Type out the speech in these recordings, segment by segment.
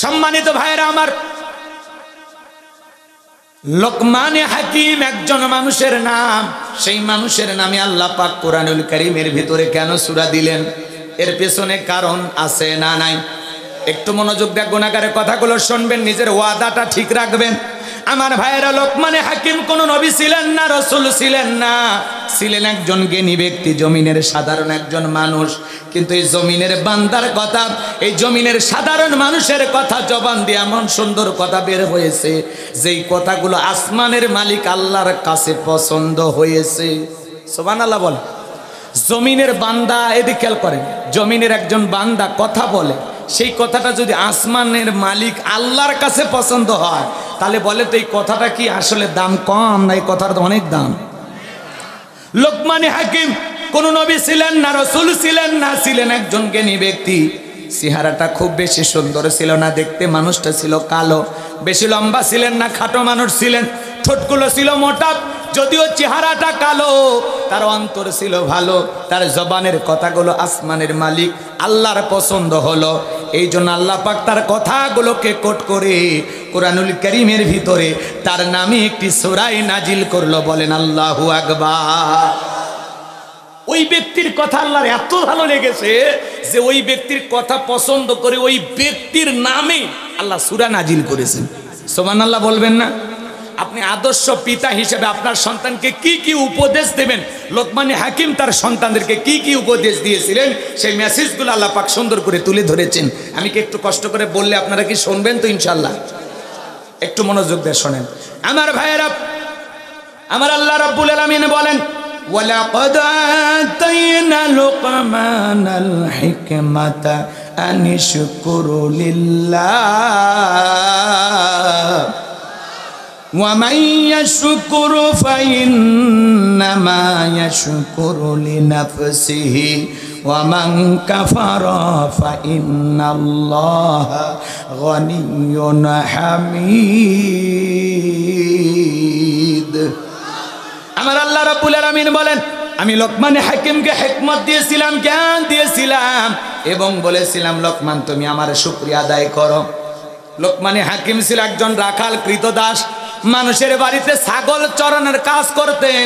সম্মানিত ভাইরা আমার, লোকমানে হাকিম একজন মানুষের নাম। সেই মানুষের নামে আল্লাহ পাক কোরআনুল কারীমের ভিতরে কেন সূরা দিলেন, এর পেছনে কারণ আছে না নাই? একটু মনোযোগ দিয়ে গুনাহগারের কথাগুলো শুনবেন, নিজের ওয়াদাটা ঠিক রাখবেন। আমার ভাইয়েরা, লোকমানে হাকিম কোন নবী ছিলেন না, রাসূল ছিলেন না, ছিলেন একজন জ্ঞানী ব্যক্তি, জমিনের সাধারণ একজন মানুষ। কিন্তু এই জমিনের বান্দার কথা, এই জমিনের সাধারণ মানুষের কথা জবান দিয়ে এমন সুন্দর কথা বের হয়েছে, যেই কথাগুলো আসমানের মালিক আল্লাহর কাছে পছন্দ হয়েছে। সুবহানাল্লাহ বলে। জমিনের বান্দা, এদিকে খেয়াল করেন, জমিনের একজন বান্দা কথা বলে, সেই কথাটা যদি আসমানের মালিক আল্লাহর কাছে পছন্দ হয়, তাহলে বলে তো এই কথাটা কি আসলে দাম কম না এই কথার তো অনেক দাম? লোকমানে হাকিম কোন নবী ছিলেন না, রাসূল ছিলেন না, ছিলেন একজন জ্ঞানী ব্যক্তি। চেহারাটা খুব বেশি সুন্দর ছিল না, দেখতে মানুষটা ছিল কালো, বেশি লম্বা ছিলেন না, খাটো মানুষ ছিলেন, ঠোঁটগুলো ছিল মোটা। যদিও চেহারাটা কালো, তার অন্তর ছিল ভালো, তার জবানের কথাগুলো আসমানের মালিক আল্লাহর পছন্দ হলো। এই জন্য আল্লাহ পাক তার কথাগুলোকে কোট করে কোরআনুল কারীমের ভিতরে তার নামে একটি সূরা নাজিল করলো। বলেন আল্লাহু আকবার। ওই ব্যক্তির কথা আল্লাহর এত ভালো লেগেছে যে ওই ব্যক্তির কথা পছন্দ করে ওই ব্যক্তির নামে আল্লাহ সূরা নাজিল করেছেন। সুবহানাল্লাহ বলবেন না? আপনি আদর্শ পিতা হিসেবে আপনার সন্তানকে কি কি উপদেশ দেবেন, লোকমানে হাকিম তার সন্তানদেরকে কি কি উপদেশ দিয়েছিলেন, সেই মেসেজগুলো আল্লাহ পাক সুন্দর করে তুলে ধরেছেন। আমি কি একটু কষ্ট করে বললে আপনারা কি শুনবেন তো ইনশাআল্লাহ? একটু মনোযোগ দিয়ে শোনেন আমার ভাইয়েরা। আমার আল্লাহ রাব্বুল আলামিন বলেন, ওয়ালাকাদ আতাইনা লুকমানাল হিকমাতা আনিশকুরু লিল্লাহ ومن يشكر فإنما يشكر لنفسه ومن كفر فإن الله غني حميد। আমার আল্লাহ রাব্বুল আলামিন বলেন, আমি লোকমানে হাকিমকে হিকমত দিয়েছিলাম, জ্ঞান দিয়েছিলাম এবং বলেছিলাম, লোকমান তুমি আমার শুকরিয়া আদায় করো। লোকমানে হাকিম ছিল একজন রাখাল কৃতদাস, মানুষের বাড়িতে ছাগল চরানোর কাজ করতেন।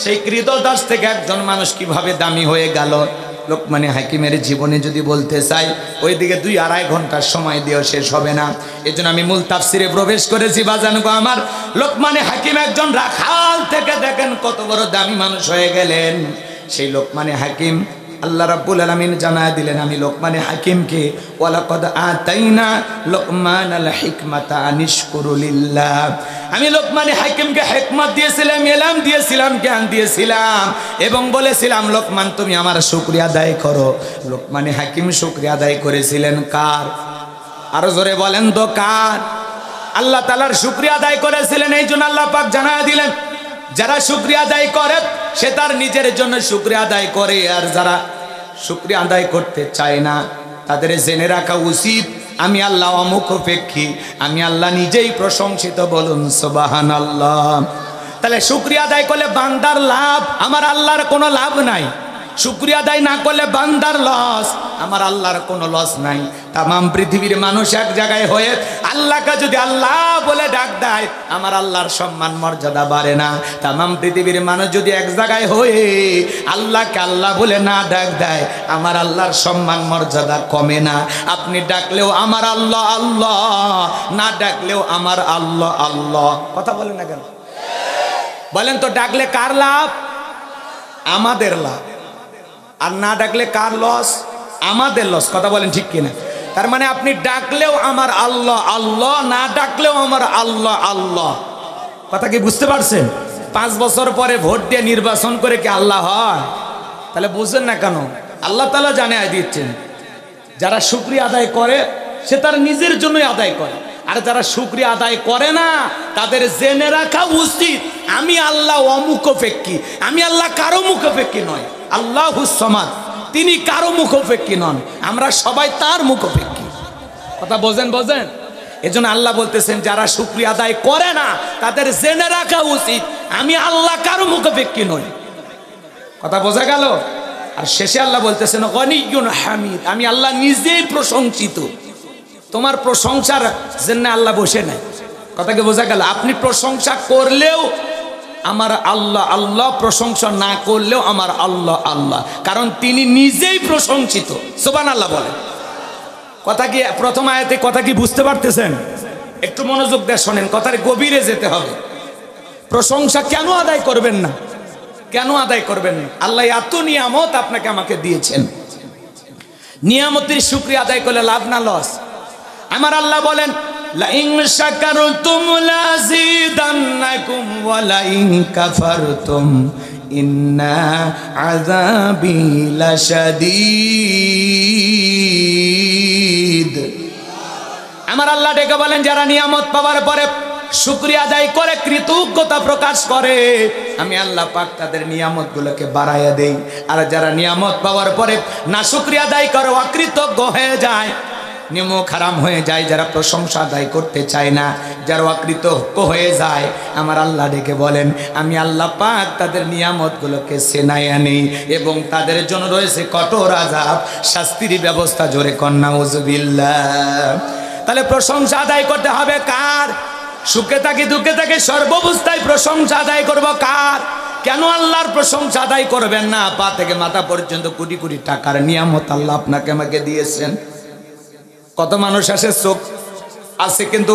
সেই কৃতদাস থেকে একজন মানুষ কিভাবে দামি হয়ে গেল, লোকমানে হাকিমের জীবনে যদি বলতে চাই ওইদিকে 2-2.5 ঘন্টার সময় দিয়েও শেষ হবে না। এজন্য আমি মূল তাফসিরে প্রবেশ করেছি। বাজানগো আমার, লোকমানে হাকিম একজন রাখাল থেকে দেখেন কত বড় দামি মানুষ হয়ে গেলেন। সেই লোকমানে হাকিম আল্লাহ রাব্বুল আলামিন জানায় দিলেন, আমি লোকমানে হাকিমকে ওয়ালাকাদ আতাইনা লুকমানাল হিকমাতা আনিশকুরু লিল্লাহ, আমি লোকমানে হাকিমকে হিকমত দিয়েছিলাম, ইলম দিয়েছিলাম, জ্ঞান দিয়েছিলাম এবং বলেছিলাম, লোকমান তুমি আমার শুকরিয়া আদায় করো। লোকমানে হাকিম শুকরিয়া আদায় করেছিলেন কার? আরো জোরে বলেন তো কার? আল্লাহ তাআলার শুকরিয়া আদায় করেছিলেন। এই জন্য আল্লাহ পাক জানায় দিলেন, যারা শুকরিয়া আদায় করে সে তার নিজের জন্য শুকরিয়া আদায় করে, আর যারা শুকরিয়া আদায় করতে চায় না তাদের জেনে রাখা উচিত আমি আল্লাহ অমুখাপেক্ষী, আমি আল্লাহ নিজেই প্রশংসিত। বলুন সুবহানাল্লাহ। তাহলে শুকরিয়া আদায় করলে বান্দার লাভ, আমার আল্লাহর কোনো লাভ নাই। শুকরিয়া আদায় না করলে বান্দার লস, আমার আল্লাহর কোনো লস নাই। তামাম পৃথিবীর মানুষ এক জায়গায় হয়ে আল্লাহকে যদি আল্লাহ বলে ডাক দেয়, আমার আল্লাহর সম্মান মর্যাদা বাড়ে না। তামাম পৃথিবীর মানুষ যদি এক জায়গায় হয়ে আল্লাহকে আল্লাহ বলে না ডাক দেয়, আমার আল্লাহর সম্মান মর্যাদা কমে না। আপনি ডাকলেও আমার আল্লাহ আল্লাহ, না ডাকলেও আমার আল্লাহ আল্লাহ। কথা বলেন না কেন? বলেন তো, ডাকলে কার লাভ? আমাদের লাভ। আর না ডাকলে কার লস? আমাদের লস। কথা বলেন ঠিক কিনা? তার মানে আপনি ডাকলেও আমার আল্লাহ আল্লাহ, না ডাকলেও আমার আল্লাহ আল্লাহ। কথা কি বুঝতে পারছেন? 5 বছর পরে ভোট দিয়ে নির্বাচন করে কি আল্লাহ হয়? তাহলে বুঝছেন না কেন? আল্লাহ তাআলা জানায় দিচ্ছেন, যারা শুকরিয়া আদায় করে সে তার নিজের জন্যই আদায় করে, আর যারা শুকরিয়া আদায় করে না তাদের জেনে রাখা উচিত আমি আল্লাহ অমুখাপেক্ষী, আমি আল্লাহ কারো মুখাপেক্ষী নয়। আল্লাহুস সামাদ, তিনি কারো মুখাপেক্ষী নন, আমরা সবাই তার মুখাপেক্ষী। কথা বোঝেন? বোঝেন? এজন্য আল্লাহ বলতেছেন, যারা শুকরিয়া আদায় করে না তাদের জেনে রাখা উচিত আমি আল্লাহ কারো মুখাপেক্ষী নই। কথা বোঝা গেল? আর শেষে আল্লাহ বলতেছেন গনিয়ুন হামিদ, আমি আল্লাহ নিজেই প্রশংসিত। তোমার প্রশংসার জন্য আল্লাহ বসে নাই। কথাকে বোঝা গেল? আপনি প্রশংসা করলেও আমার আল্লাহ আল্লাহ, প্রশংসা না করলেও আমার আল্লাহ আল্লাহ, কারণ তিনি নিজেই প্রশংসিত। সুবহানাল্লাহ বলে। কথা কি প্রথম আয়াতে কথা কি বুঝতে পারতেছেন? একটু মনোযোগ দিয়ে শোনেন, কথার গভীরে যেতে হবে। প্রশংসা কেন আদায় করবেন না? কেন আদায় করবেন না? আল্লাহ এত নিয়ামত আপনাকে আমাকে দিয়েছেন, নিয়ামতের শুকরিয়া আদায় করলে লাভ না লস? আমার আল্লাহ বলেন লাইন শাকারতুম লাযিদান্নাকুম ওয়া লাইন কাফারতুম ইন্না আযাবি লাশাদীদ। আমার আল্লাহ ডেকে বলেন যারা নিয়ামত পাওয়ার পরে শুকরিয়া আদায় করে, কৃতজ্ঞতা প্রকাশ করে, আমি আল্লাহ পাক তাদের নিয়ামতগুলোকে বাড়াইয়া দেই। আর যারা নিয়ামত পাওয়ার পরে না শুকরিয়া আদায় করে, অকৃতজ্ঞ হয়ে যায়, নিমক হারাম হয়ে যায়, যারা প্রশংসা আদায় করতে চায় না, যারা অকৃতজ্ঞ হয়ে যায়, আমার আল্লাহ ডেকে বলেন আমি আল্লাহ পাক তাদের নিয়ামতগুলোকে সেনাইয়া নেই এবং তাদের জন্য রয়েছে কঠোর আযাব, শাস্তির ব্যবস্থা। জোরে কন্যা নাউযুবিল্লাহ। তাহলে প্রশংসা আদায় করতে হবে কার? সুখে থাকি দুঃখে থাকি সর্বাবস্থায় প্রশংসা আদায় করব কার? কেন আল্লাহর প্রশংসা আদায় করবেন না? পা থেকে মাথা পর্যন্ত কোটি কোটি টাকার নিয়ামত আল্লাহ আপনাকে আমাকে দিয়েছেন। কত মানুষ আসে চোখ আছে কিন্তু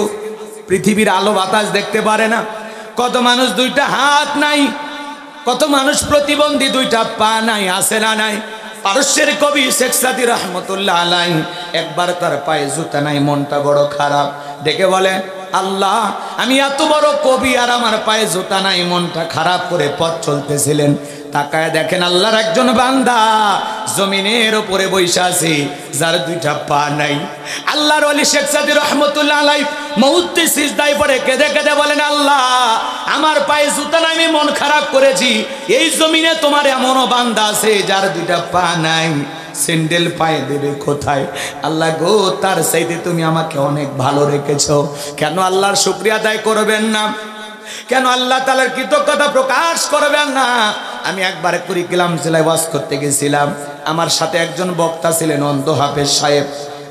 পৃথিবীর আলো বাতাস দেখতে পারে না। কত মানুষ দুইটা হাত নাই, কত মানুষ প্রতিবন্ধী, দুইটা পা নাই, আছে না নাই? পারস্যের কবি শেখ সাদী রহমতুল্লাহ আলাইহি একবার তার পায়ে জুতা নাই, মনটা বড় খারাপ, ডেকে বলে আল্লাহ আমি এত বড় কবি আর আমার পায়ে জুতা নাই, মনটা খারাপ করে পথ চলতেছিলেন। তাকায় দেখেন আল্লাহর একজন বান্দা জমিনের উপরে বৈশা আছে, যার দুইটা পা নাই। আল্লাহর ওলি শেখ সাদী রহমতুল্লাহ আলাইহি মউতে সিজদায় পড়ে কেঁদে কেঁদে বলেন আল্লাহ আমার পায়ে জুতা নাই, আমি মন খারাপ করেছি, এই জমিনে তোমার এমনও বান্দা আছে যার দুইটা পা নাই, স্যান্ডেল পায়ে দেবে কোথায়? আল্লাহ গো তার চাইতে তুমি আমাকে অনেক ভালো রেখেছো। কেন আল্লাহর শুকরিয়া আদায় করবেন না? কেন আল্লাহ তাআলার কৃতজ্ঞতা প্রকাশ করবেন না? আমি একবার কুড়িগ্রাম জেলায় ওয়াজ করতে গেছিলাম, আমার সাথে একজন বক্তা ছিলেন অন্ধ হাফেজ সাহেব।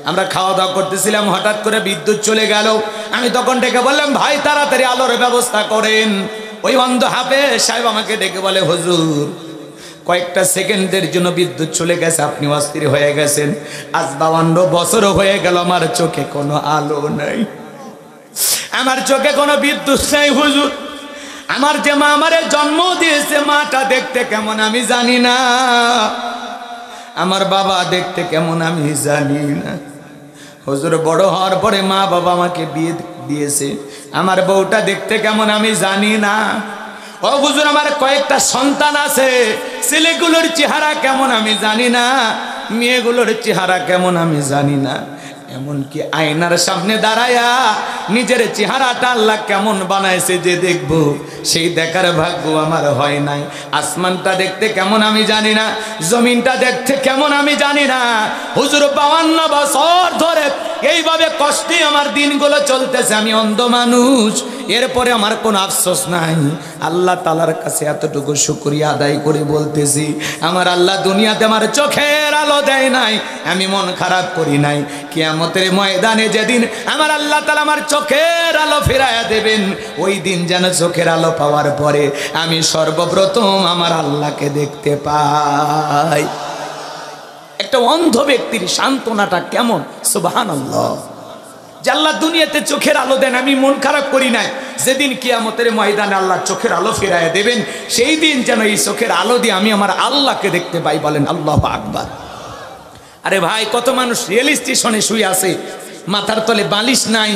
আমরা খাওয়া দাওয়া করতেছিলাম, হঠাৎ করে বিদ্যুৎ চলে গেল। আমি তখন ডেকে বললাম ভাই তাড়াতাড়ি আলোর ব্যবস্থা করেন। ওই অন্ধ হাফেজ সাহেব আমাকে ডেকে বলে হুজুর কয়েকটা সেকেন্ডের জন্য বিদ্যুৎ চলে গেছে, আপনি অস্থির হয়ে গেছেন। আজ 52 বছর হয়ে গেল আমার চোখে কোনো আলো নাই, আমার চোখে কোনো বিদ্যুৎ নাই হুজুর। আমার যে মা আমারে জন্ম দিয়েছে, মাটা দেখতে কেমন আমি জানি না, আমার বাবা দেখতে কেমন আমি জানি না হুজুর। বড় হওয়ার পরে মা বাবা আমাকে বিয়ে দিয়েছে, আমার বউটা দেখতে কেমন আমি জানি না। ও হুজুর আমার কয়েকটা সন্তান আছে, ছেলেগুলোর চেহারা কেমন আমি জানি না, মেয়েগুলোর চেহারা কেমন আমি জানি না। এমনকি আয়নার সামনে দাঁড়ায়া নিজের চেহারাটা আল্লাহ কেমন বানাইছে যে দেখবো, সেই দেখার ভাগ্য আমার হয় নাই। আসমানটা দেখতে কেমন আমি জানি না, জমিনটা দেখতে কেমন আমি জানি না হুজুর। 52 বছর ধরে এইভাবে কষ্টে আমার দিনগুলো চলতেছে, আমি অন্ধ মানুষ, এরপরে আমার কোনো আফসোস নাই। আল্লাহ তাআলার কাছে এতটুকু শুকরিয়া আদায় করে বলতেছি আমার আল্লাহ দুনিয়াতে আমার চোখের আলো দেয় নাই, আমি মন খারাপ করি নাই। কিয়ামতের ময়দানে যেদিন আমার আল্লাহ তাআলা আমার চোখের আলো ফিরাইয়া দেবেন, ওই দিন যেন চোখের আলো পাওয়ার পরে আমি সর্বপ্রথম আমার আল্লাহকে দেখতে পাই। একটা অন্ধ ব্যক্তির সান্ত্বনাটা কেমন! সুবহানাল্লাহ। যে আল্লাহ দুনিয়াতে চোখের আলো দেন, আমি মন খারাপ করি নাই। যেদিন কিয়ামতের ময়দানে আল্লাহ চোখের আলো ফিরাইয়া দেবেন, সেই দিন যেন এই চোখের আলো দিয়ে আমি আমার আল্লাহকে দেখতে পাই। বলেন আল্লাহু আকবার। আরে ভাই কত মানুষ রেল স্টেশনে শুয়ে আছে, মাথার তলে বালিশ নাই,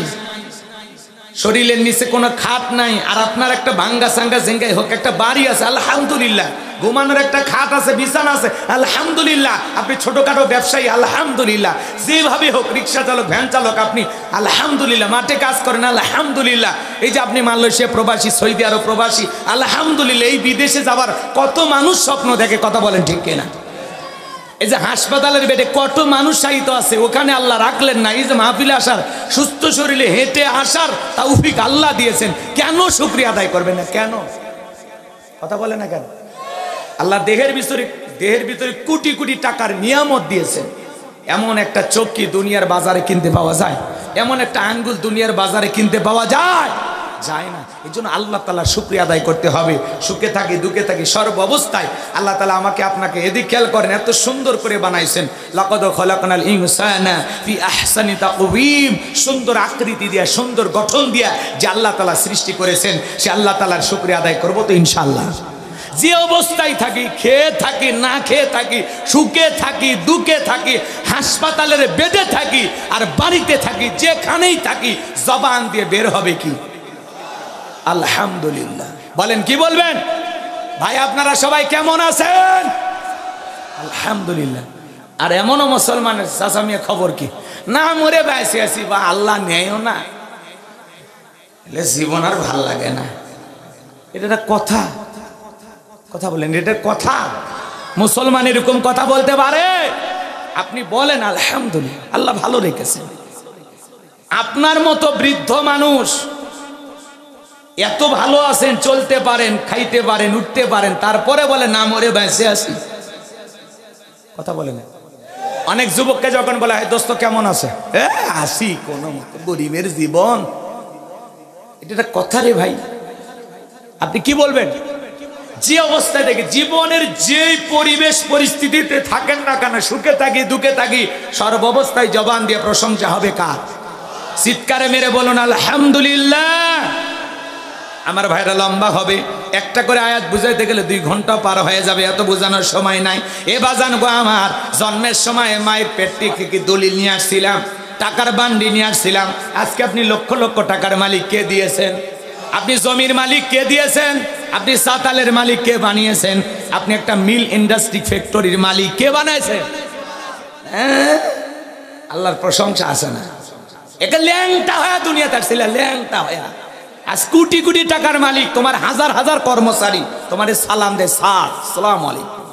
শরীরের নিচে কোনো খাট নাই, আর আপনার একটা ভাঙ্গা সাঙ্গা জেঙ্গাই হোক একটা বাড়ি আছে আলহামদুলিল্লাহ, ঘুমানোর একটা খাট আছে, বিছানা আছে আলহামদুলিল্লাহ, আপনি ছোটখাটো ব্যবসায়ী আলহামদুলিল্লাহ, যেভাবে হোক রিক্সা চালক ভ্যান চালক আপনি আলহামদুলিল্লাহ, মাঠে কাজ করেন আলহামদুলিল্লাহ, এই যে আপনি মালয়েশিয়া প্রবাসী, সৌদি আরব প্রবাসী আলহামদুলিল্লাহ, এই বিদেশে যাওয়ার কত মানুষ স্বপ্ন দেখে, কথা বলেন ঠিক কিনা? এই যে হাসপাতালের বেডে কত মানুষ শায়িত আছে, ওখানে আল্লাহ রাখলেন না। এই যে মাহফিলে আসার, সুস্থ শরীরে হেঁটে আসার তৌফিক আল্লাহ দিয়েছেন, কেন শুকরিয়া আদায় করবেন না? কেন কথা বলে না কেন? আল্লাহ দেহের ভিতরে কোটি কোটি টাকার নিয়ামত দিয়েছেন, এমন একটা চোখ কি দুনিয়ার বাজারে কিনতে পাওয়া যায়? এমন একটা আঙ্গুল দুনিয়ার বাজারে কিনতে পাওয়া যায় যায় না। এই জন্য আল্লাহ তাআলার শুকরিয়া আদায় করতে হবে। সুখে থাকি দুঃখে থাকি সর্ব অবস্থায় আল্লাহ তাআলা আমাকে আপনাকে এদিক খেয়াল করেন, এত সুন্দর করে বানাইছেন। লাকাদ খলাকনাল ইনসানা ফি আহসানি তাকওয়িম, সুন্দর আকৃতি দিয়া সুন্দর গঠন দিয়া যে আল্লাহ তাআলা সৃষ্টি করেছেন, সে আল্লাহ তাআলার শুকরিয়া আদায় করব তো ইনশাআল্লাহ। যে অবস্থায় থাকি, খেয়ে থাকি না খেয়ে থাকি, সুখে থাকি দুঃখে থাকি, হাসপাতালের বেডে থাকি আর বাড়িতে থাকি, যেখানেই থাকি, জবান দিয়ে বের হবে কি আলহামদুলিল্লাহ। বলেন কি বলবেন? ভাই আপনারা সবাই কেমন আছেন? আলহামদুলিল্লাহ। আর এমনও মুসলমানের চাচামিয়া খবর কি না মরে বেঁচে আছি বা আল্লাহ নেয়ও না, জীবন আর ভাল লাগে না। এটা একটা কথা, কথা বলেন, এটা কথা। মুসলমান এরকম কথা বলতে পারে? আপনি বলেন আলহামদুলিল্লাহ, আল্লাহ ভালো রেখেছেন। আপনার মতো বৃদ্ধ মানুষ এত ভালো আছেন, চলতে পারেন, খাইতে পারেন, উঠতে পারেন, তারপরে বলে না মরে বেঁচে আছি। কথা বলেন। অনেক যুবককে যখন বলা হয় দোস্ত কেমন আছে, আসি কোনো মতো, গরিবের জীবন, এটা কথা রে ভাই। আপনি কি বলবেন? যে অবস্থায় থেকে জীবনের যে পরিবেশ পরিস্থিতিতে থাকেন না কেন, সুখে থাকি দুঃখে থাকি, সর্বাবস্থায় জবান দিয়ে প্রশংসা হবে কার? চিৎকারে মেরে বলুন আলহামদুলিল্লাহ। আমার ভাইরা লম্বা হবে, একটা করে আয়াত বুঝাইতে গেলে 2 ঘন্টা পার হয়ে যাবে, এত বোঝানোর সময় নাই। এ বাজান গো আমার, জন্মের সময় মায়ের পেট থেকে দলিল নিয়ে আসছিলাম, টাকার বান্ডি নিয়ে আসছিলাম। আজকে আপনি লক্ষ লক্ষ টাকার মালিক কে দিয়েছেন? আপনি জমির মালিক কে দিয়েছেন? আপনি সাতালের মালিক কে বানিয়েছেন? আপনি একটা মিল ইন্ডাস্ট্রি ফ্যাক্টরির মালিক কে বানাইছেন? আল্লাহর প্রশংসা আছে না? একে ল্যাংটা হয়ে দুনিয়াতে আসছিল, ল্যাংটা হয়ে। আজ কোটি কোটি টাকার মালিক, তোমার হাজার হাজার কর্মচারী তোমার সালাম দে, স্যার আসসালামু আলাইকুম।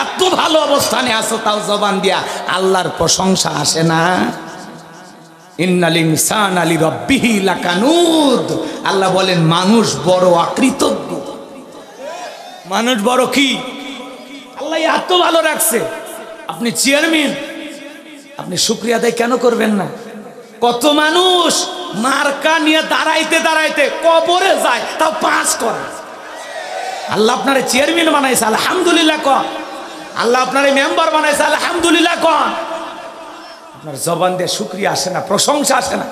এত ভালো অবস্থানে আছো, তাও জবান দিয়া আল্লাহর প্রশংসা আসে না? ইন্নাল ইনসানা লিরাব্বিহি লাকানুদ। আল্লাহ বলেন মানুষ বড় অকৃতজ্ঞ। মানুষ বড় কি? আল্লাহ এত ভালো রাখছে, আপনি চেয়ারম্যান, আপনি শুকরিয়া আদায় কেন করবেন না? কত মানুষ মার্কা নিয়ে দাঁড়াইতে দাঁড়াইতে কবরে যায়, তাও পাস করে। আল্লাহ আপনারে চেয়ারম্যান বানাইছে, আলহামদুলিল্লাহ কন। আল্লাহ আপনারে মেম্বার বানাইছে, আলহামদুলিল্লাহ কন। আপনার জবান দিয়ে শুকরিয়া আসে না, প্রশংসা আসে না?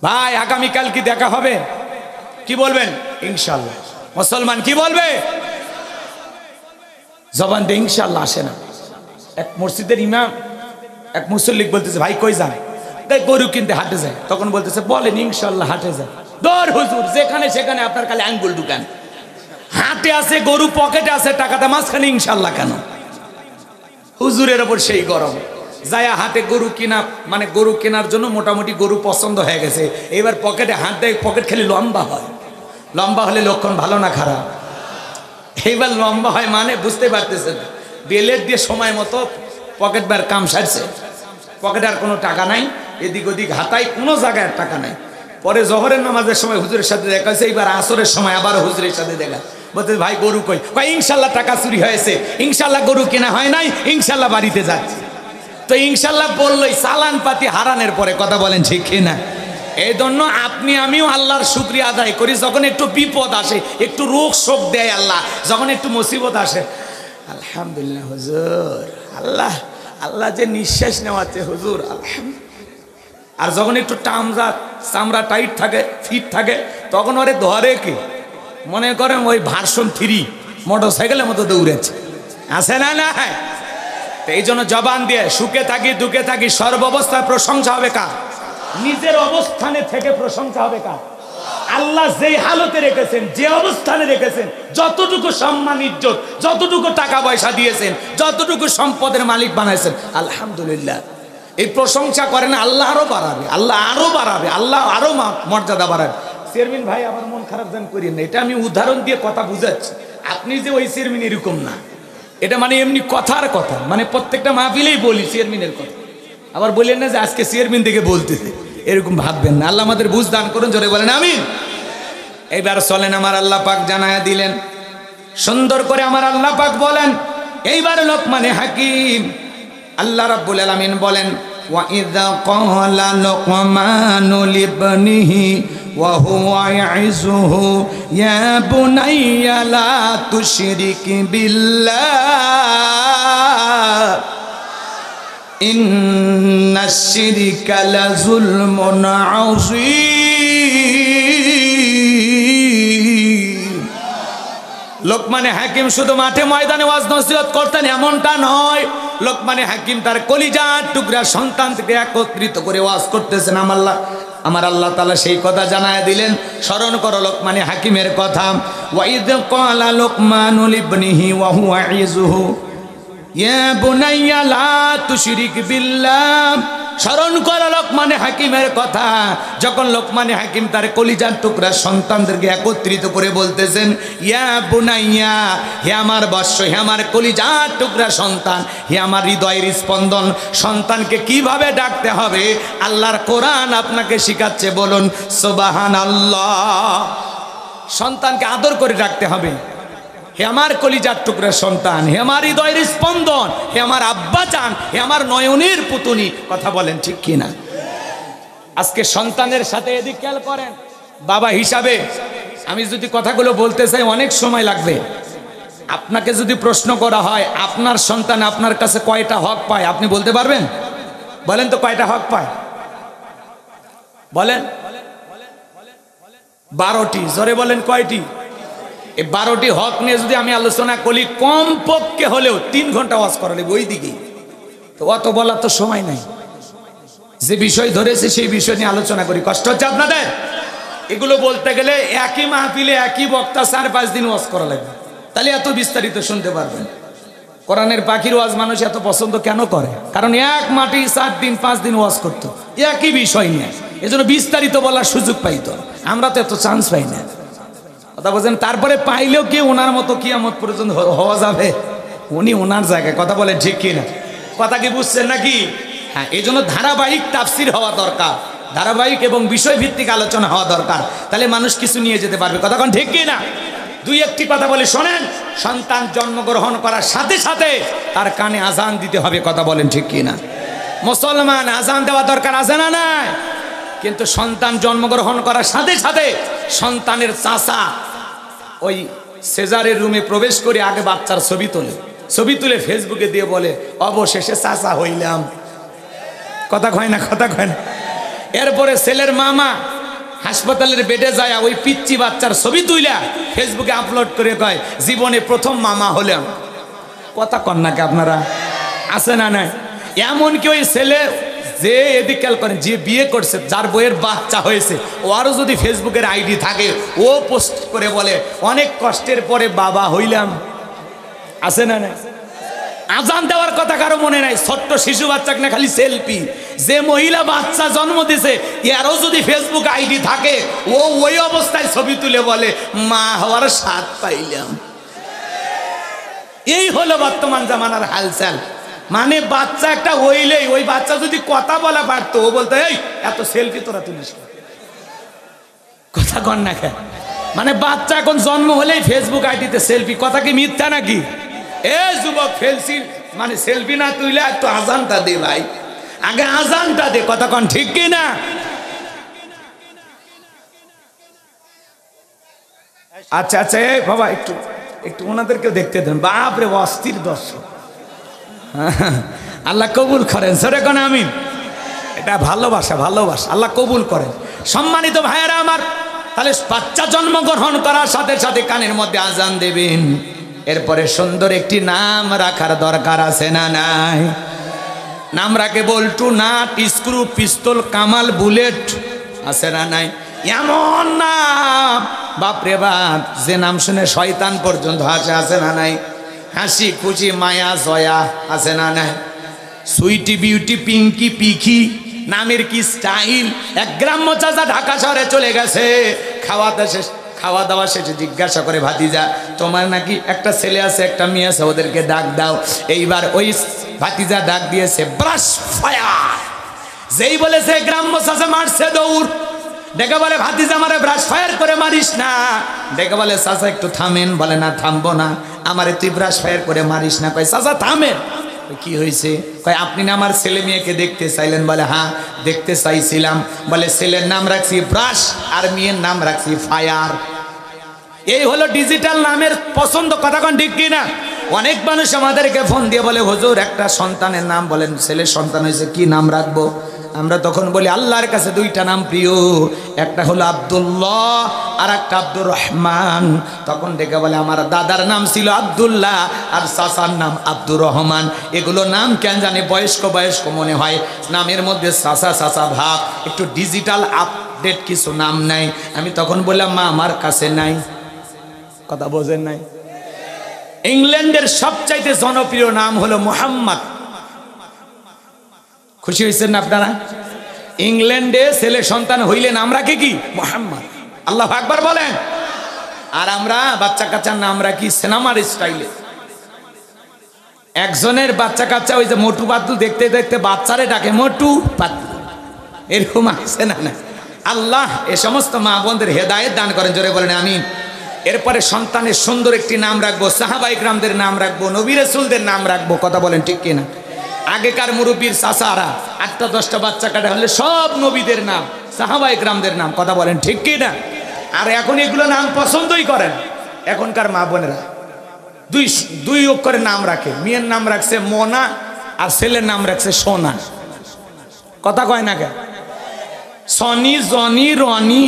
ভাই আগামীকাল কি দেখা হবে? কি বলবেন? ইনশাআল্লাহ। মুসলমান কি বলবে? জবান দিয়ে ইনশাআল্লাহ আসে না। এক মসজিদের ইমাম এক মুসল্লিক বলতেছে, ভাই কই যান? তাই গরু কিনতে হাটে যায়। তখন বলতেছে, বলেন ইনশাআল্লাহ হাটে যায়। দর হুজুর, যেখানে সেখানে আপনার খালি আঙ্গুল ঢুকান। হাটে আছে গরু, পকেটে আছে টাকাটা, মাঝখানে ইনশাআল্লাহ কেন? হুজুরের ওপর সেই গরম। যায়া হাটে গরু কিনা, মানে গরু কেনার জন্য মোটামুটি গরু পছন্দ হয়ে গেছে, এবার পকেটে হাত দেয়, পকেট খালি লম্বা হয়। লম্বা হলে লক্ষণ ভালো না খারাপ? এইবার লম্বা হয় মানে বুঝতে পারতেছেন, বেলেট দিয়ে সময় মতো পকেট বার কাম সারছে, পকেটে আর কোনো টাকা নাই, এদিক ওদিক হাতায় কোনো জায়গায় আর টাকা নাই। পরে জোহরের নামাজের সময় হুজুরের সাথে দেখা হয়েছে, এইবার আসরের সময় আবার হুজুরের সাথে দেখা, বলতে ভাই গরু কই? কয় ইনশাল্লাহ টাকা চুরি হয়েছে, ইনশাল্লাহ গরু কেনা হয় নাই, ইনশাল্লাহ বাড়িতে যাচ্ছে। তো ইনশাল্লাহ বললোই চালান পাতি হারানের পরে, কথা বলেন ঠিক কিনা? এই জন্য আপনি আমিও আল্লাহর শুকরিয়া আদায় করি। যখন একটু বিপদ আসে, একটু রোগ শোক দেয় আল্লাহ, যখন একটু মুসিবত আসে, আলহামদুলিল্লাহ হুজুর, আল্লাহ আল্লাহ যে নিঃশ্বাস নেওয়াচ্ছে হুজুর আলহামদুলিল্লাহ। আর যখন একটু চামড়া টাইট থাকে, ফিট থাকে, তখন ওরে ধরে কি মনে করেন ওই ভার্সন 3 মোটরসাইকেলের মতো দৌড়েছে, আছে না? না, এই জন্য জবান দিয়ে সুখে থাকি দুঃখে থাকি সর্বাবস্থায় প্রশংসা হবে কার? নিজের অবস্থানে থেকে প্রশংসা হবে কার? আল্লাহ যেই হালতে রেখেছেন, যে অবস্থানে রেখেছেন, যতটুকু সম্মান ইজ্জত, যতটুকু টাকা পয়সা দিয়েছেন, যতটুকু সম্পদের মালিক বানাইছেন, আলহামদুলিল্লাহ। এই প্রশংসা করেন, আল্লাহ আরো বাড়াবে, আল্লাহ আরো বাড়াবে, আল্লাহ আরো মর্যাদা বাড়াবে। চেয়ারম্যান ভাই আমার মন খারাপ যেন করিয়েন না, এটা আমি উদাহরণ দিয়ে কথা বুঝাচ্ছি। আপনি যে ওই চেয়ারম্যান এরকম না, এটা মানে এমনি কথার কথা, মানে প্রত্যেকটা মাহফিলেই বলি চেয়ারম্যানের কথা। আবার বলেন না যে আজকে চেয়ারম্যান থেকে বলতেছে, এরকম ভাববেন না। আল্লাহ আমাদের বুঝ দান করুন, জোরে বলেন আমিন। এইবার চলেন, আমার আল্লাহ পাক জানায়া দিলেন সুন্দর করে, আমার আল্লাহ পাক বলেন এইবার লোকমানে হাকিম আল্লাহ রাব্বুল আলামিন বলেন, وإذ قال لقمان لابنه وهو يعظه يا بني لا تشرك بالله إن الشرك لظلم عظيم লোকমানে হাকিম শুধু মাঠে ময়দানে ওয়াজ নসিহত করতেন এমনটা নয়। লোকমানে হাকিম তার কলিজার টুকরা সন্তানকে একত্রিত করে ওয়াজ করতেছেন। আমার আল্লাহ তাআলা সেই কথা জানায় দিলেন। স্মরণ করো লোকমানে হাকিমের কথা। ওয়াইদ ক্বালা লুকমানু লিবনিহি ওয়া হুয়া ইয়াইযুহু ইয়া বুনাইয়া লা তুশরিক বিল্লাহ। স্মরণ করো লোকমানে হাকিমের কথা, যখন লোকমানে হাকিম তার কলিজার টুকরা সন্তানদেরকে একত্রিত করে বলতেছেন ইয়া বুনাইয়া, হে আমার বৎস, হে আমার কলিজার টুকরা সন্তান, হে আমার হৃদয়ের স্পন্দন। সন্তানকে কিভাবে ডাকতে হবে আল্লাহর কোরআন আপনাকে শিখাচ্ছে, বলুন সুবহানাল্লাহ। সন্তানকে আদর করে ডাকতে হবে, হে আমার কলিজার টুকরা সন্তান, হে আমার হৃদয়ের স্পন্দন, হে আমার আব্বা চান, হে আমার নয়নের পুতুনি। কথা বলেন ঠিক কিনা? আজকে সন্তানের সাথে এদিক খেয়াল করেন। বাবা হিসাবে আমি যদি কথাগুলো বলতে চাই অনেক সময় লাগবে। আপনাকে যদি প্রশ্ন করা হয় আপনার সন্তান আপনার কাছে কয়টা হক পায়, আপনি বলতে পারবেন? বলেন তো কয়টা হক পায়? বলেন। 12টি। জোরে বলেন কয়টি? এই 12টি হক নিয়ে যদি আমি আলোচনা করি কমপক্ষে হলেও 3 ঘন্টা ওয়াজ করা লাগবে ওই দিকেই। তো অত বলার তো সময় নাই। যে বিষয় ধরেছে সেই বিষয় নিয়ে আলোচনা করি। কষ্ট হচ্ছে আপনাদের? এগুলো বলতে গেলে একই মাহফিলে একই বক্তা 4-5 দিন ওয়াজ করা লাগবে, তাহলে এত বিস্তারিত শুনতে পারবেন। কোরআনের পাখির ওয়াজ মানুষ এত পছন্দ কেন করে? কারণ এক মাটি 4 দিন 5 দিন ওয়াজ করতো একই বিষয় নিয়ে, এজন্য বিস্তারিত বলার সুযোগ পাইতো। আমরা তো এত চান্স পাই না। কথা বলছেন? তারপরে পাইলেও কি ওনার মতো কিয়ামত পর্যন্ত হওয়া যাবে? উনি ওনার জায়গায়। কথা বলেন ঠিক কিনা? কথা কি বুঝছেন নাকি? হ্যাঁ, এই জন্য ধারাবাহিক তাফসির হওয়া দরকার, ধারাবাহিক এবং বিষয়ভিত্তিক আলোচনা হওয়া দরকার, তাহলে মানুষ কিছু নিয়ে যেতে পারবে। কথা কোন ঠিক কিনা? 2-1টি কথা বলে শোনেন। সন্তান জন্মগ্রহণ করার সাথে সাথে তার কানে আজান দিতে হবে। কথা বলেন ঠিক কিনা? মুসলমান আজান দেওয়া দরকার আছে না নাই? কিন্তু সন্তান জন্মগ্রহণ করার সাথে সাথে সন্তানের চাচা ওই সেজারের রুমে প্রবেশ করে আগে বাচ্চার ছবি তুলে ফেসবুকে দিয়ে বলে অবশেষে চাচা হইলাম। কথা কয় না? কথা কয় না? এরপরে ছেলের মামা হাসপাতালের বেডে যায় ওই পিচ্চি বাচ্চার ছবি তুইলা ফেসবুকে আপলোড করে কয় জীবনে প্রথম মামা হলাম। কথা কন নাকি আপনারা? আছে না নাই? এমনকি ওই ছেলে যে এদিক খেয়াল করেন, যে বিয়ে করছে, যার বইয়ের বাচ্চা হয়েছে, ওরও যদি ফেসবুকের আইডি থাকে ও পোস্ট করে বলে অনেক কষ্টের পরে বাবা হইলাম। আছে না নাই? আজান দেওয়ার কথা কারো মনে নাই? ছোট্ট শিশু বাচ্চাকে না খালি সেলফি। যে মহিলা বাচ্চা জন্ম দিছে এরও যদি ফেসবুক আইডি থাকে ও ওই অবস্থায় ছবি তুলে বলে মা হওয়ার স্বাদ পাইলাম। এই হলো বর্তমান জামানার হালচাল। মানে বাচ্চা একটা হইলেই ওই বাচ্চা যদি কথা বলা পারতো ও বলতো এই এত সেলফি তোরা তুলিস। কথা কন না কেন? মানে বাচ্চা এখন জন্ম হলেই ফেসবুক আইডিতে সেলফি। কথা কি মিথ্যা নাকি? এ যুবক, ফেলসি মানে সেলফি না তুইলে একটু আজানটা দে ভাই, আগে আজানটা দে। কথা কন ঠিক কি না? আচ্ছা আচ্ছা, এই বাবা একটু একটু ওনাদেরকেও দেখতে দেন। বাপরে অস্থির দর্শক। আল্লাহ কবুল করেন। সরে কোন আমিন। এটা ভালোবাসা, ভালোবাসা। আল্লাহ কবুল করেন। সম্মানিত ভাইয়েরা আমার, তাহলে বাচ্চা জন্মগ্রহণ করার সাথে সাথে কানের মধ্যে আজান দেবেন। এরপরে সুন্দর একটি নাম রাখার দরকার আছে না নাই? নাম রাখে বল্টু, নাট, স্ক্রু, পিস্তল, কামাল, বুলেট। আছে না নাই? এমন নাম বাপরে বাপ যে নাম শুনে শয়তান পর্যন্ত হাসে। আছে না নাই? হাসি খুশি, মায়া, জয়া। আছে না নাই? সুইটি, বিউটি, পিঙ্কি, পিখি, নামের কি স্টাইল। এক গ্রাম্য চাচা ঢাকা শহরে চলে গেছে। খাওয়া দাওয়া শেষে জিজ্ঞাসা করে ভাতিজা তোমার নাকি একটা ছেলে আছে একটা মেয়ে আছে, ওদেরকে ডাক দাও। এইবার ওই ভাতিজা ডাক দিয়েছে ব্রাশ ফায়ার। যেই বলেছে গ্রাম্য চাচা মারছে দৌড়। ডেকে বলে ভাতিজা আমারে ব্রাশ ফায়ার করে মারিস না। ডেকে বলে চাচা একটু থামেন। বলে না থামবো না, আমারে তুই ব্রাশ ফায়ার করে মারিস না। কয় চাচা থামেন। কি হয়েছে? কয় আপনি না আমার ছেলে মেয়েকে দেখতে চাইলেন? বলে হ্যাঁ দেখতে চাইছিলাম। বলে ছেলের নাম রাখছি ব্রাশ আর মেয়ের নাম রাখছি ফায়ার। এই হলো ডিজিটাল নামের পছন্দ, কথা কোন ঠিক কি না? অনেক মানুষ আমাদেরকে ফোন দিয়ে বলে হুজুর একটা সন্তানের নাম বলেন, ছেলের সন্তান হয়েছে কি নাম রাখবো? আমরা তখন বলি আল্লাহর কাছে দুইটা নাম প্রিয়, একটা হলো আব্দুল্লাহ আর একটা আব্দুর রহমান। তখন দেখে বলে আমার দাদার নাম ছিল আব্দুল্লাহ আর চাচার নাম আব্দুর রহমান। এগুলো নাম কেন জানে বয়স্ক বয়স্ক মনে হয়, নামের মধ্যে চাচা চাচা ভাব, একটু ডিজিটাল আপডেট কিছু নাম নাই। আমি তখন বললাম মা আমার কাছে নাই। কথা বোঝেন নাই? ইংল্যান্ডের সবচাইতে জনপ্রিয় নাম হলো মুহাম্মদ। খুশি হয়েছেন না আপনারা? ইংল্যান্ডে ছেলে সন্তান হইলে নাম রাখে কি? মুহাম্মদ। আল্লাহু আকবার বলেন। আর আমরা বাচ্চা কাচ্চার নাম রাখি সিনেমার স্টাইলে। একজনের বাচ্চা কাচ্চা ওই যে মোটু পাতলু দেখতে দেখতে বাচ্চারে ডাকে মোটু পাতলু, এরকম আছে না? না, আল্লাহ এ সমস্ত মা বোনদের হেদায়েত দান করেন, জোরে বলেন আমিন। এরপরে সন্তানের সুন্দর একটি নাম রাখবো, সাহাবায়ে কেরামদের নাম রাখবো, নবী রাসূলদের নাম রাখবো, কথা বলেন ঠিক কিনা? আগেকার মুরব্বীর চাচারা 8টা-10টা বাচ্চা কাটা হলে সব নবীদের নাম, সাহাবায়ে কেরামদের নাম, কথা বলেন ঠিক কিনা? আর এখন এগুলো নাম পছন্দই করেন এখনকার মা বোনেরা। দুই অক্ষরের নাম রাখে, মেয়ের নাম রাখছে মোনা আর ছেলের নাম রাখছে সোনা, কথা কয় না কেন? সনি, জনি, রনি,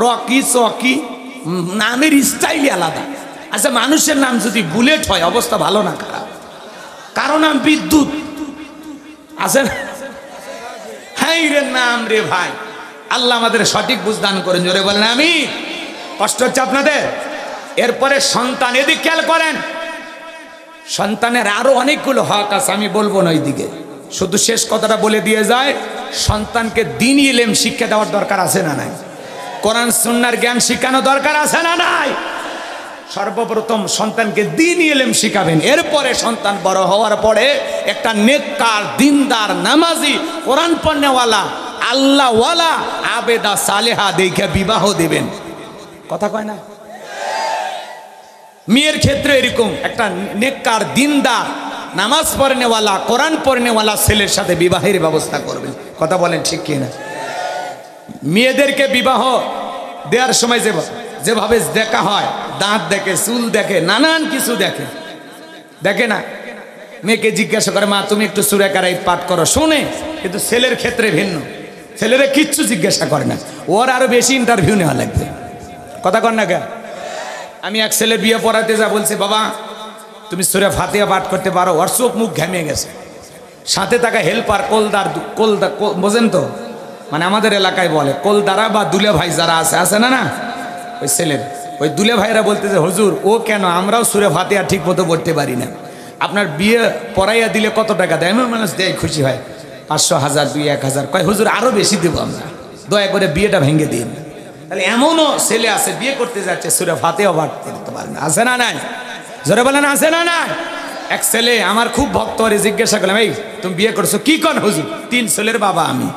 রকি, চকি, নামের স্টাইলই আলাদা। আচ্ছা মানুষের নাম যদি বুলেট হয় অবস্থা ভালো না খারাপ? কারো নাম বিদ্যুৎ আছে না? হ্যাঁ রে নাম রে ভাই। আল্লাহ আমাদের সঠিক বুঝদান করেন, জোরে বলেন আমিন। কষ্ট হচ্ছে আপনাদের? এরপরে সন্তান, এদিক খেয়াল করেন, সন্তানের আরো অনেকগুলো হক আছে, আমি বলবো না ওইদিকে, শুধু শেষ কথাটা বলে দিয়ে যায়। সন্তানকে দ্বীনি ইলম শিক্ষা দেওয়ার দরকার আছে না নাই? কোরআন সুন্নাহর জ্ঞান শিখানো দরকার আছে না নাই? সর্বপ্রথম সন্তানকে দ্বীনি ইলম শিখাবেন। এরপরে সন্তান বড় হওয়ার পরে একটা নেককার, দিনদার, নামাজি, কোরআন পড়নেওয়ালা, আল্লাহওয়ালা, আবেদা সালেহা দেখে বিবাহ দেবেন, কথা কয় না? মেয়ের ক্ষেত্রে এরকম একটা নেককার, দিনদার, নামাজ পড়নেওয়ালা, কোরআন পড়নেওয়ালা ছেলের সাথে বিবাহের ব্যবস্থা করবেন, কথা বলেন ঠিক কিনা? মেয়েদেরকে বিবাহ দেওয়ার সময় যেভাবে দেখা হয়, দাঁত দেখে, চুল দেখে, নানান কিছু দেখে, দেখে না? মেয়েকে জিজ্ঞাসা করে মা তুমি একটু সূরা কারাইত পাঠ করো, শুনে। কিন্তু ছেলের ক্ষেত্রে ভিন্ন, ছেলেরা কিচ্ছু জিজ্ঞাসা করে না, ওর আরো বেশি ইন্টারভিউ নেওয়া লাগবে, কথা কর না কেন? আমি এক ছেলের বিয়ে পড়াতে যা বলছি, বাবা তুমি সূরা ফাতিহা পাঠ করতে পারো? ওর চোখ মুখ ঘেমে গেছে। সাথে থাকা হেল্পার কোলদার বোঝেন তো, মানে আমাদের এলাকায় বলে কোলদারা বা দুলে ভাই যারা আছে না, ওই ছেলের ওই দুলে ভাইরা বলতেছে হুজুর ও কেন, আমরাও সূরা ফাতিহা ঠিক মতো পড়তে পারি না, আপনার বিয়ে পড়াইয়া দিলে কত টাকা দেয়? এমন মানুষ দেয়, খুশি হয়, 500, 1000, 2-1000। কয় হুজুর আরো বেশি দেবো আমরা, দয়া করে বিয়েটা ভেঙে দিন। তাহলে এমনও ছেলে আছে বিয়ে করতে যাচ্ছে সূরা ফাতিহা পাঠ করতে পারে না, আছে না নাই? জোরে বলেন আছে না নাই? এক ছেলে আমার খুব ভক্ত, হরে জিজ্ঞাসা করলাম এই তুমি বিয়ে করছো কি? কোন হুজুর? 3 ছেলের বাবা আমি।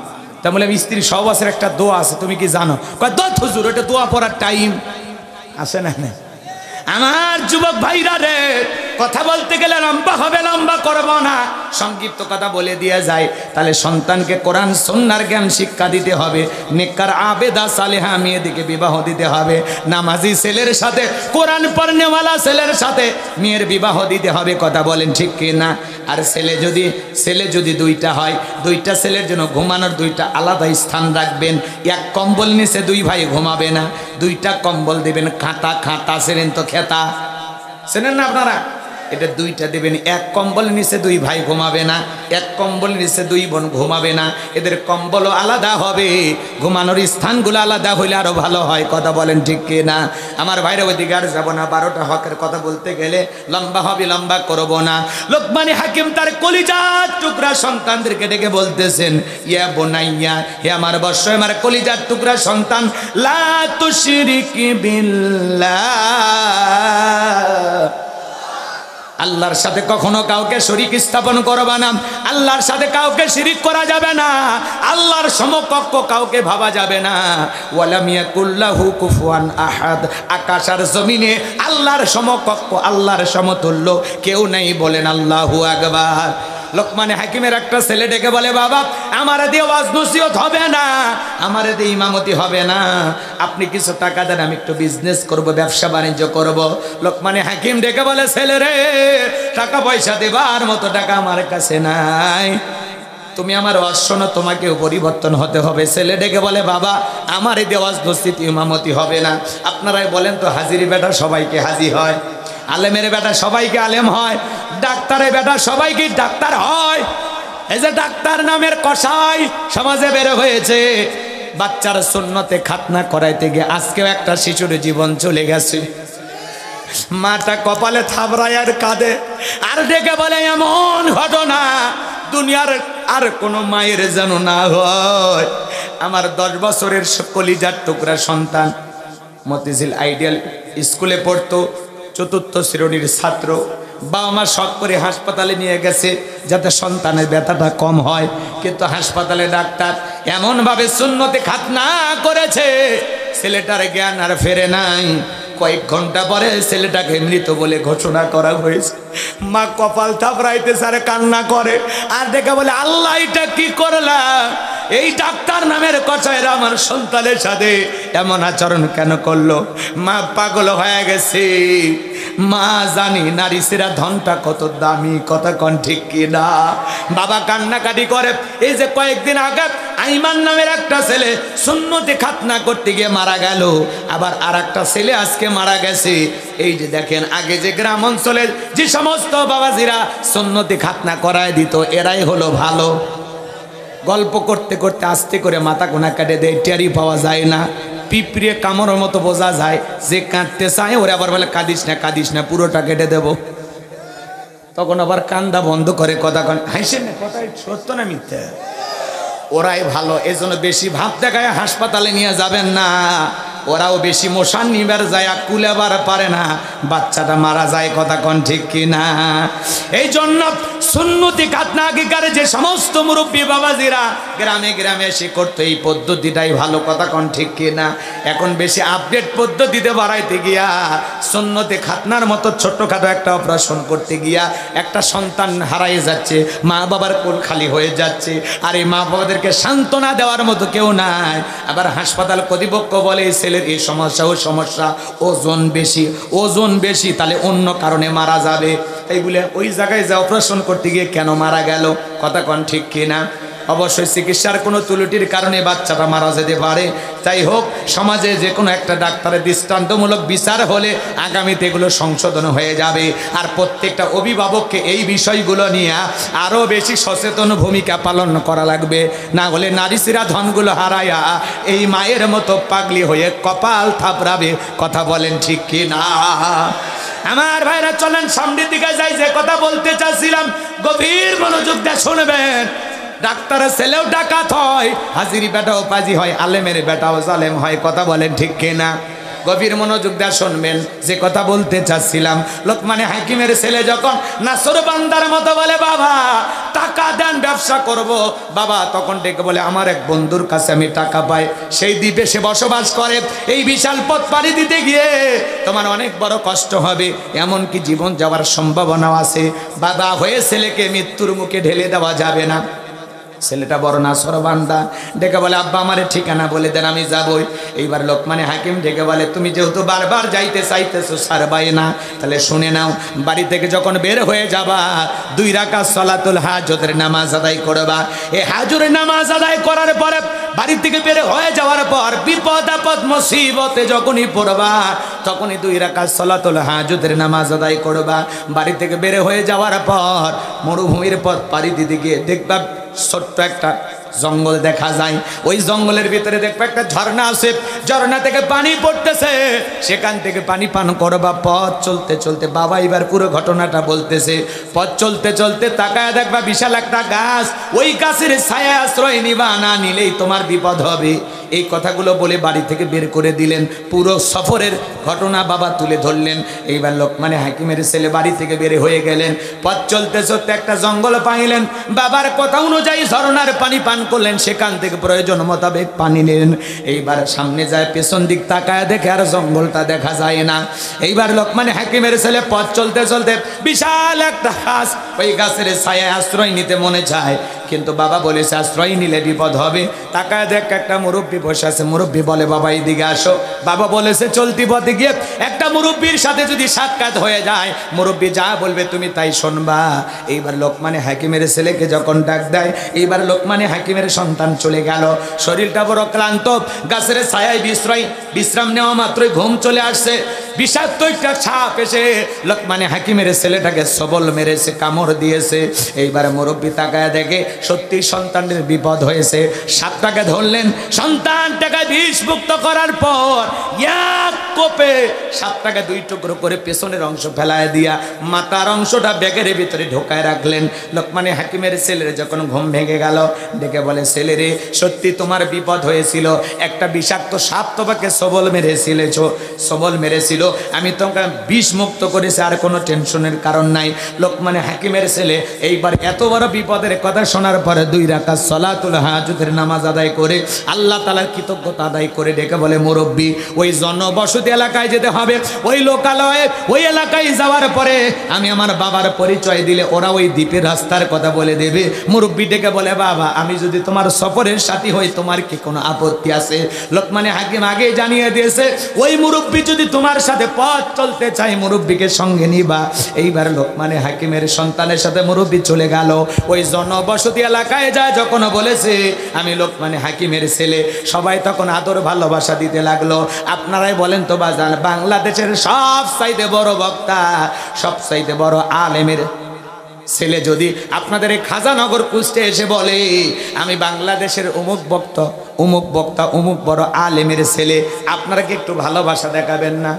তা বললাম স্ত্রী সহবাসের একটা দোয়া আছে, তুমি কি জানো? কয় দোয়া হুজুর, ওটা দোয়া পড়ার টাইম আছে না? আমার যুবক ভাইরা রে, কথা বলতে গেলে লম্বা হবে, লম্বা করব না, সংক্ষিপ্ত কথা বলে দিয়ে যায়। তাহলে সন্তানকে কোরআন সুন্নাহর জ্ঞান শিক্ষা দিতে হবে, নেককার আবেদা সালেহা মেয়েদিকে বিবাহ দিতে হবে, নামাজি ছেলের সাথে, কোরআন পড়নেওয়ালা ছেলের সাথে মেয়ের বিবাহ দিতে হবে, কথা বলেন ঠিক কি না? আর ছেলে যদি 2টা হয়, 2টা ছেলের জন্য ঘুমানোর 2টা আলাদা স্থান রাখবেন। এক কম্বল নিচে 2 ভাই ঘুমাবে না, 2টা কম্বল দেবেন, খাতা ছেড়েন তো, খেতা চেনেন না আপনারা? এটা 2টা দেবেন। এক কম্বল নিচে 2 ভাই ঘুমাবে না, এক কম্বল নিচে 2 বোন ঘুমাবে না, এদের কম্বলও আলাদা হবে, ঘুমানোর স্থানগুলো আলাদা হইলে আরো ভালো হয়, কথা বলেন ঠিক কি না? আমার ভাইরা ওইদিকে আর যাবো না, 12টা হকের কথা বলতে গেলে লম্বা হবে, লম্বা করবো না। লোকমান হাকিম তার কলিজার টুকরা সন্তানদেরকে ডেকে বলতেছেন, ইয়া বোনাইয়া, হে আমার বৎস, আমার কলিজার টুকরা সন্তান, লা তুশরিক বিল্লাহ, আল্লাহর সাথে কখনো কাউকে শরীক স্থাপন করবা না, আল্লাহর সাথে কাউকে শিরিক করা যাবে না, আল্লাহর সমকক্ষ কাউকে ভাবা যাবে না। ওয়ালাম ইয়াকুল্লাহু কুফুয়ান আহাদ, আকাশ আর জমিনে আল্লাহর সমকক্ষ, আল্লাহর সমতুল্য কেউ নেই, বলেন আল্লাহু আকবার। লোকমানে হাকিমের একটা ছেলে ডেকে বলে, বাবা আমার দিয়ে ওয়াজ নসিহত হবে না, আমার দিয়ে ইমামতি হবে না, আপনি কিছু টাকা দেন, আমি একটু বিজনেস করব, ব্যবসা বাণিজ্য করব। লোকমানে হাকিম ডেকে বলে, ছেলে রে, টাকা পয়সা দেবার মতো টাকা আমার কাছে নাই, তুমি আমার ওয়াজ শোনো, তোমাকেও পরিবর্তন হতে হবে। ছেলে ডেকে বলে, বাবা আমার এই ওয়াজ নসিহত ইমামতি হবে না। আপনারাই বলেন তো, হাজিরি বেটা সবাইকে হাজি হয়, আলেমের বেটা সবাইকে আলেম হয়, ডাক্তারের বেটা সবাইকে ডাক্তার হয়। এই যে ডাক্তার নামের কসাই সমাজে বের হয়েছে, বাচ্চার সুন্নতে খাতনা করাইতে গিয়ে আজকেও একটা শিশুর জীবন চলে গেছে। মাটা কপালে থাবড়ায় আর কাঁদে, আর ডেকে বলে, এমন ঘটনা দুনিয়ার আর কোনো মায়ের যেন না হয়। আমার 10 বছরের কলিজার টুকরা সন্তান মতিঝিল আইডিয়াল স্কুলে পড়তো, 4র্থ শ্রেণীর ছাত্র। বাবা মা শখ করে হাসপাতালে নিয়ে গেছে যাতে সন্তানের ব্যথাটা কম হয়, কিন্তু হাসপাতালে ডাক্তার এমনভাবে সুন্নতে খাতনা করেছে, ছেলেটার জ্ঞান আর ফেরে নাই। কয়েক ঘন্টা পরে ছেলেটাকে মৃত বলে ঘোষণা করা হয়েছে। মা কপাল থাপড়াইতে সারে কান্না করে, আর দেখে বলে, আল্লাহ এটা কি করলা? এই ডাক্তার নামের কসাইরা আমার সন্তানের সাথে এমন আচরণ কেন করলো? মা পাগল হয়ে গেছে। মা জানি নারী সেরা ধনটা কত দামি, কথা কন ঠিক কিনা? বাবা কান্নাকাটি করে। এই যে কয়েকদিন আগে আইমান নামের একটা ছেলে সুন্নতে খাতনা করতে গিয়ে মারা গেল, আবার আর একটা ছেলে আজকে মারা গেছে। এই যে দেখেন, আগে যে গ্রাম অঞ্চলের যে সমস্ত বাবাজিরা সুন্নতে খাতনা করায় দিত, এরাই হলো ভালো। গল্প করতে করতে আস্তে করে মাথা কোনা কাটে দেয়, টেরি পাওয়া যায় না, পিঁপড়ে কামড়ের মতো বোঝা যায়। যে কাঁদতে চায় ওরা আবার বলে, কাঁদিস না কাঁদিস না, পুরোটা কেটে দেব। তখন আবার কান্দা বন্ধ করে, কথা কন হাসেন না, কথাই সত্য না মিথ্যা? ওরাই ভালো। এজন্য বেশি ভাব দেখায় হাসপাতালে নিয়ে যাবেন না। ওরাও বেশি মশান নিবার যায়, কুলেবার পারে না, বাচ্চাটা মারা যায়, কথা কন ঠিক কিনা? এই জন্য সুন্নতি খাতনা আগেকার যে সমস্ত মুরব্বী বাবাজিরা গ্রামে গ্রামে এসে করতো, এই পদ্ধতিটাই ভালো, কথা কন ঠিক কিনা? এখন বেশি আপডেট পদ্ধতিতে বাড়াইতে গিয়া সুন্নতি খাতনার মতো ছোট্টখাটো একটা অপারেশন করতে গিয়া একটা সন্তান হারাই যাচ্ছে, মা বাবার কোল খালি হয়ে যাচ্ছে, আর এই মা বাবাদেরকে সান্ত্বনা দেওয়ার মতো কেউ নাই। আবার হাসপাতাল কর্তৃপক্ষ বলে, ছেলের এই সমস্যা ও সমস্যা, ওজন বেশি, তাহলে অন্য কারণে মারা যাবে। তাই বলে ওই জায়গায় যা অপারেশন করতে গিয়ে কেন মারা গেল, কথা কন ঠিক কিনা? অবশ্যই চিকিৎসার কোনো ত্রুটির কারণে বাচ্চাটা মারা যেতে পারে। যাই হোক, সমাজে যে কোনো একটা ডাক্তারের দৃষ্টান্তমূলক বিচার হলে আগামীতে এগুলো সংশোধন হয়ে যাবে। আর প্রত্যেকটা অভিভাবককে এই বিষয়গুলো নিয়ে আরও বেশি সচেতন ভূমিকা পালন করা লাগবে, না হলে নারীসিরা ধনগুলো হারায়া এই মায়ের মতো পাগলি হয়ে কপাল থাপড়াবে, কথা বলেন ঠিক কি না? আমার ভাইরা চলেন সামনের দিকে যাই। যে কথা বলতে চাচ্ছিলাম, গভীর মনোযোগ দিয়ে শুনবেন। ডাক্তারের ছেলেও ডাকাত হয়, হাজিরি বেটাও পাজি হয়, আলেমের বেটাও জালেম হয়, কথা বলেন ঠিক কিনা? গভীর মনোযোগ দিয়ে শুনবেন যে কথা বলতে চাচ্ছিলাম। লোকমানে হাকিমের ছেলে যখন নাসর বান্দার মতো বলে, বাবা টাকা দেন, ব্যবসা করব। বাবা তখন ডেকে বলে, আমার এক বন্ধুর কাছে আমি টাকা পাই, সেই দ্বীপে সে বসবাস করে, এই বিশাল পথ পাড়ি দিতে গিয়ে তোমার অনেক বড় কষ্ট হবে, এমনকি জীবন যাওয়ার সম্ভাবনাও আছে। বাবা হয়ে ছেলেকে মৃত্যুর মুখে ঢেলে দেওয়া যাবে না। ছেলেটা বড় নাসর বান্দা, ডেকে বলে, আব্বা আমারে ঠিকানা বলে দেন, আমি যাবই। এইবার লোকমানে হাকিম ডেকে বলে, তুমি যেহেতু বারবার যাইতে চাইতেছো, ছাড়বাই না, তাহলে শুনে নাও, বাড়ি থেকে যখন বের হয়ে যাবা 2 রাকাত সালাতুল হাজতের নামাজ আদায় করবা। এই হাজরের নামাজ আদায় করার পরে বাড়ি থেকে বের হয়ে যাওয়ার পর বিপদ আপদ মুসিবতে যখনই পড়বা, তখনই 2 রাকাত সালাতুল হাজতের নামাজ আদায় করবা। বাড়ি থেকে বের হয়ে যাওয়ার পর মরুভূমির পথ পাড়ি দিতে গিয়ে দেখবা ছোট্ট একটা জঙ্গল দেখা যায়। ওই জঙ্গলের ভিতরে দেখবে একটা ঝর্ণা আছে, ঝর্ণা থেকে পানি পড়তেছে, সেখান থেকে পানি পান করবা। পথ চলতে চলতে বাবা এবার পুরো ঘটনাটা বলতেছে। পথ চলতে চলতে তাকায় দেখবা বিশাল একটা গাছ, ওই গাছের ছায়া আশ্রয় নিবা, না নিলেই তোমার বিপদ হবে। এই কথাগুলো বলে বাড়ি থেকে বের করে দিলেন। পুরো সফরের ঘটনা বাবা তুলে ধরলেন। এইবার লোকমানে হাকিমের ছেলে বাড়ি থেকে বের হয়ে গেলেন। পথ চলতে চলতে একটা জঙ্গল পাইলেন। বাবার কথা অনুযায়ী ঝরনার পানি পান করলেন, সেখান থেকে প্রয়োজন মোতাবেক পানি নিলেন। এইবার সামনে যায়, পেছন দিক তাকায় দেখে আর জঙ্গলটা দেখা যায় না। এইবার লোকমানে হাকিমের ছেলে পথ চলতে চলতে বিশাল একটা গাছ, ওই গাছের ছায়ায় আশ্রয় নিতে মনে চায়, কিন্তু বাবা বলেছে আশ্রয় নিলে বিপদ হবে। তাকায় দেখ একটা মুরব্বী বসে আছে। মুরব্বী বলে বাবা এইদিকে আসো। বাবা বলেছে চলতি পথে গিয়ে একটা মুরব্বীর সাথে যদি সাক্ষাৎ হয়ে যায়, মুরব্বী যা বলবে তুমি তাই শুনবা। এইবার লোকমানে হাকিমের ছেলেকে যখন ডাক দেয়, এইবার লোকমানে হাকিমের সন্তান চলে গেল। শরীরটা বড় ক্লান্ত, গাছের ছায়ায় বিশ্রাম নেওয়া মাত্রই ঘুম চলে আসছে। বিষাক্ত একটা সাপ এসে লোকমানে হাকিমের ছেলেটাকে সবল মেরেছে, কামড় দিয়েছে। এইবার মুরব্বী তাকায় দেখে সত্যি সন্তানের বিপদ হয়েছে। সাপটাকে ধরলেন, সন্তানটাকে বিষমুক্ত করার পর এক কোপে সাপটাকে দুই টুকরো করে পেছনের অংশ ফেলায় দিয়া মাথার অংশটা ব্যাগের ভিতরে ঢোকায় রাখলেন। লোকমানে হাকিমের ছেলের যখন ঘুম ভেঙে গেল, ডেকে বলে ছেলে রে, সত্যি তোমার বিপদ হয়েছিল, একটা বিষাক্ত সাপ তোমাকে সবল মেরেছিল, আমি তোমাকে বিষ মুক্ত করেছি, আর কোনো টেনশনের কারণ নাই। লোকমানে হাকিমের ছেলে এইবার এত বড় বিপদের কথা শোনার পরে 2 রাকাত সালাতুল হাজতের নামাজ আদায় করে আল্লাহ তাআলার কৃতজ্ঞতা আদায় করে ডেকে বলে মুরব্বী, ওই জনবসতি এলাকায় যেতে হবে, ওই লোকালয়ে, ওই এলাকায় যাওয়ার পরে আমি আমার বাবার পরিচয় দিলে ওরা ওই দ্বীপের রাস্তার কথা বলে দেবে। মুরব্বী ডেকে বলে বাবা, আমি যদি তোমার সফরের সাথী হই তোমার কি কোনো আপত্তি আছে? লোকমানে হাকিম আগে জানিয়ে দিয়েছে, ওই মুরব্বী যদি তোমার সাথে পথ চলতে চাই মুরব্বীকে সঙ্গে নিবা। এইবার লোকমানে হাকিমের সন্তানের সাথে মুরব্বী চলে গেল। ওই জনবসতি এলাকায় যায় যখন বলেছে আমি লোকমানে হাকিমের ছেলে, সবাই তখন আদর ভালোবাসা দিতে লাগলো। আপনারাই বলেন তো বাজান, বাংলাদেশের সব চাইতে বড় বক্তা, সব চাইতে বড় আলেমের ছেলে যদি আপনাদের এই খাজানগর কুষ্টে এসে বলে আমি বাংলাদেশের অমুক বক্তা অমুক বড় আলেমের ছেলে, আপনারা কি একটু ভালোবাসা দেখাবেন না?